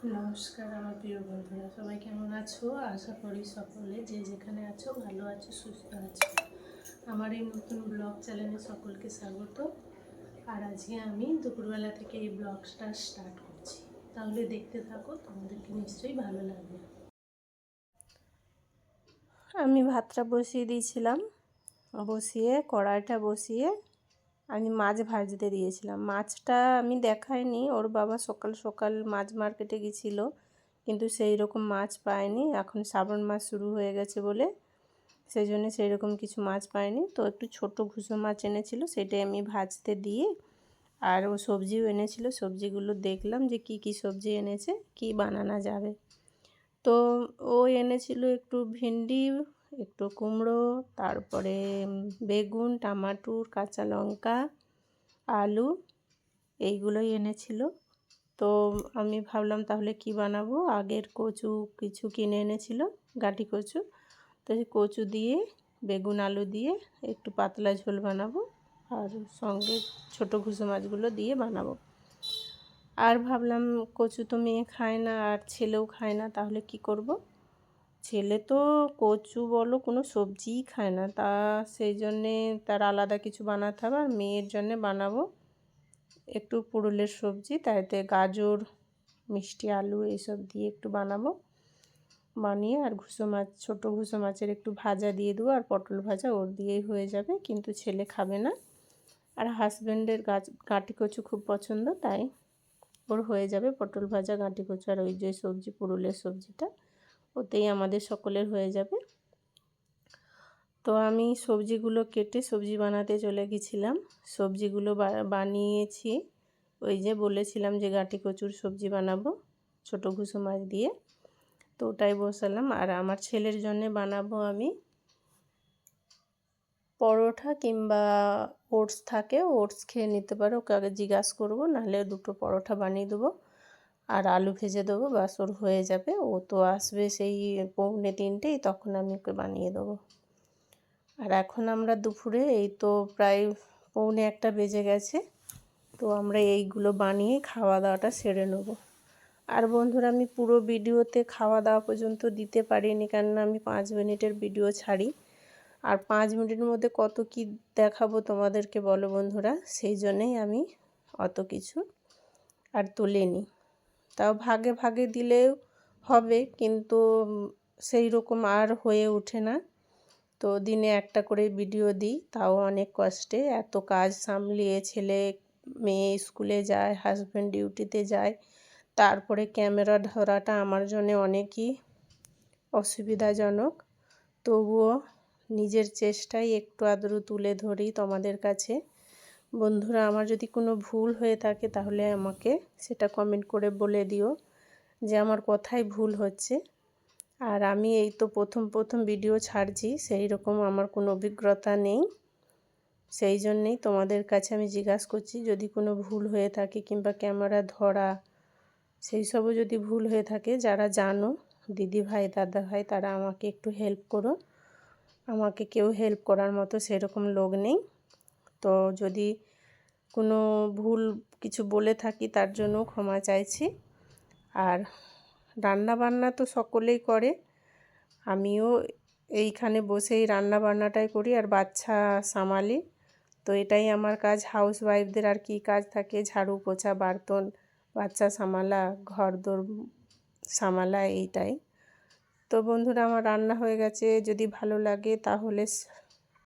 নমস্কার আমার প্রিয় বন্ধুরা, সবাই কেমন আছো? আশা করি সকলে যে যেখানে আছো ভালো আছো, সুস্থ আছো। আমার এই নতুন ব্লগ চ্যানেলে সকলকে স্বাগত। আর আজকে আমি দুপুরবেলা থেকে এই ব্লগটা স্টার্ট করছি, তাহলে দেখতে থাকো, তোমাদেরকে নিশ্চয়ই ভালো লাগবে। আমি ভাতটা বসিয়ে দিয়েছিলাম, বসিয়ে কড়াইটা বসিয়ে আমি মাছ ভাজতে দিয়েছিলাম। মাছটা আমি দেখাইনি, ওর বাবা সকাল সকাল মাছ মার্কেটে গেছিলো, কিন্তু সেই রকম মাছ পায়নি। এখন শ্রাবণ মাস শুরু হয়ে গেছে বলে সেই জন্য সেই রকম কিছু মাছ পায়নি। তো একটু ছোট ঘুষো মাছ এনেছিল, সেটাই আমি ভাজতে দিয়ে, আর ও সবজিও এনেছিল। সবজিগুলো দেখলাম যে কি কি সবজি এনেছে, কি বানানো যাবে। তো ও এনেছিল একটু ভেন্ডি, একটু কুমড়ো, তারপরে বেগুন, টমাটোর, কাঁচা লঙ্কা, আলু, এইগুলোই এনেছিল। তো আমি ভাবলাম তাহলে কি বানাবো। আগের কচু কিছু কিনে এনেছিল, গাঁটি কচু। তো সেই কচু দিয়ে বেগুন আলু দিয়ে একটু পাতলা ঝোল বানাবো, আর সঙ্গে ছোটো ঘুষো মাছগুলো দিয়ে বানাবো। আর ভাবলাম কচু তো মেয়ে খায় না, আর ছেলেও খায় না, তাহলে কি করব। ছেলে তো কচু বলো কোনো সবজিই খায় না, তা সেই জন্যে তার আলাদা কিছু বানাতে হবে। আর মেয়ের জন্যে বানাবো একটু পুরুলের সবজি, তাইতে গাজর, মিষ্টি আলু এইসব দিয়ে একটু বানাবো। বানিয়ে আর ঘুষো মাছ, ছোটো ঘুষো মাছের একটু ভাজা দিয়ে দেবো, আর পটল ভাজা ওর দিয়েই হয়ে যাবে। কিন্তু ছেলে খাবে না, আর হাজব্যান্ডের গাঁটি কচু খুব পছন্দ, তাই ওর হয়ে যাবে পটল ভাজা, গাঁটি কচু আর ওই যে সবজি পুরুলের সবজিটা, ওতেই আমাদের সকলের হয়ে যাবে। তো আমি সবজিগুলো কেটে সবজি বানাতে চলে গেছিলাম। সবজিগুলো বানিয়েছি, ওই যে বলেছিলাম যে গাঁটি কচুর সবজি বানাবো ছোটো ঘুষো মাছ দিয়ে, তো ওটাই বসালাম। আর আমার ছেলের জন্য বানাবো আমি পরোটা, কিংবা ওটস থাকে, ওটস খেয়ে নিতে পারো, ওকে আগে জিজ্ঞাসা করবো, নাহলে দুটো পরোটা বানিয়ে দেবো আর আলু ভেজে দেবো, বাস ওর হয়ে যাবে। ও তো আসবে সেই 2:45, তখন আমি ওকে বানিয়ে দেবো। আর এখন আমরা দুপুরে এই তো প্রায় 1:45 বেজে গেছে, তো আমরা এইগুলো বানিয়ে খাওয়া দাওয়াটা সেরে নেব। আর বন্ধুরা, আমি পুরো ভিডিওতে খাওয়া দাওয়া পর্যন্ত দিতে পারিনি, কেননা আমি 5 মিনিটের ভিডিও ছাড়ি, আর 5 মিনিটের মধ্যে কত কি দেখাবো তোমাদেরকে বলো বন্ধুরা, সেই জন্যেই আমি অত কিছু আর তুলিনি। তাও ভাগে ভাগে দিলেও হবে, কিন্তু সেই রকম আর হয়ে ওঠে না। তো দিনে একটা করে ভিডিও দিই, তাও অনেক কষ্টে, এত কাজ সামলিয়ে, ছেলে মেয়ে স্কুলে যায়, হাজব্যান্ড ডিউটিতে যায়, তারপরে ক্যামেরা ধরাটা আমার জন্য অনেকই অসুবিধাজনক। তবুও নিজের চেষ্টায় একটু আধটু তুলে ধরি তোমাদের কাছে। বন্ধুরা, আমার যদি কোনো ভুল হয়ে থাকে তাহলে আমাকে সেটা কমেন্ট করে বলে দিও যে আমার কোথায় ভুল হচ্ছে। আর আমি এই তো প্রথম ভিডিও ছাড়ছি, সেই রকম আমার কোনো অভিজ্ঞতা নেই, সেই জন্যেই তোমাদের কাছে আমি জিজ্ঞাসা করছি, যদি কোনো ভুল হয়ে থাকে কিংবা ক্যামেরা ধরা সেই সবও যদি ভুল হয়ে থাকে, যারা জানো দিদি ভাই দাদা ভাই, তারা আমাকে একটু হেল্প করো। আমাকে কেউ হেল্প করার মতো সেরকম লোক নেই। তো যদি কোনো ভুল কিছু বলে থাকি তার জন্য ক্ষমা চাইছি। আর রান্না বান্না তো সকলেই করে, আমিও এইখানে বসেই রান্না বান্নাটাই করি আর বাচ্চা সামালি। তো এটাই আমার কাজ, হাউস ওয়াইফদের আর কি কাজ থাকে, ঝাড়ু পোছা, বার্তন, বাচ্চা সামালা, ঘরদোর সামালা, এইটাই। তো বন্ধুরা, আমার রান্না হয়ে গেছে, যদি ভালো লাগে তাহলে